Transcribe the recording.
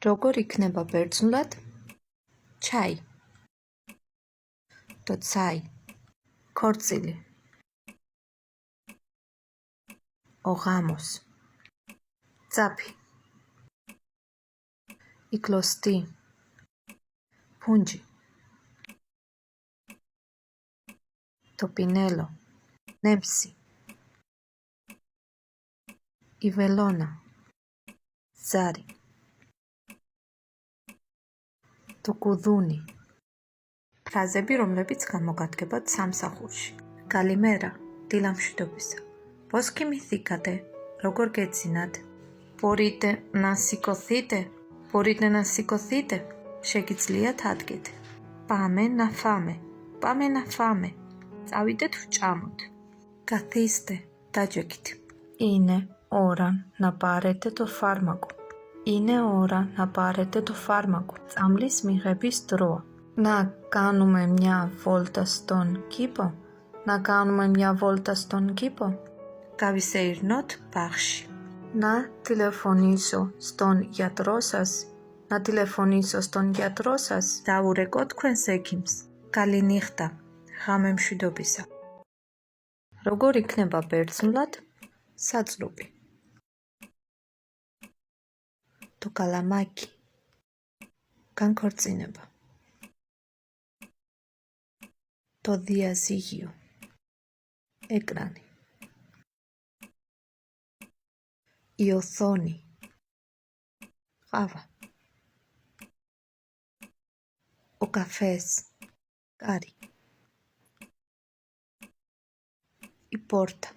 როგორ იქნება ბერძნულად ჩაი, то цай, ქორწილი, ოღამოს, წაფი, იკლოსტი, ფუნჯი, ტოპინელო, ნემსი, იველონა, ზარი, ტუკუდუნი. ფრაზები, რომლებიც გამოგადგებათ სამსახურში. გალიმერა, დილამშვიდობისა. Πώς κοιμηθήκατε, როგორ გეძინათ? Μπορείτε να σηκωθείτε, შეგიძლიათ ადგეთ. Πάμε να φάμε, წავიდეთ ვჭამოთ. Καθίστε, დაჯექით. Είναι ώρα να πάρετε το φάρμακο. Წამლის მიღების დროა. Να κάνουμε μια βόλτα στον κήπο. Გავისეირნოთ ბაღში. Να τηλεφωνήσω στον γιατρό σας. დავურეკო თქვენს ექიმს. Καληνύχτα, ღამემშვიდობისა. როგორ იქნება ბერძნულად საწყლობი? Το καλαμάκι, განქორწინება. Το διαζύγιο, ეკრანი. Η οθόνη, ყავა. Ο καφές, κάρι. Η πόρτα,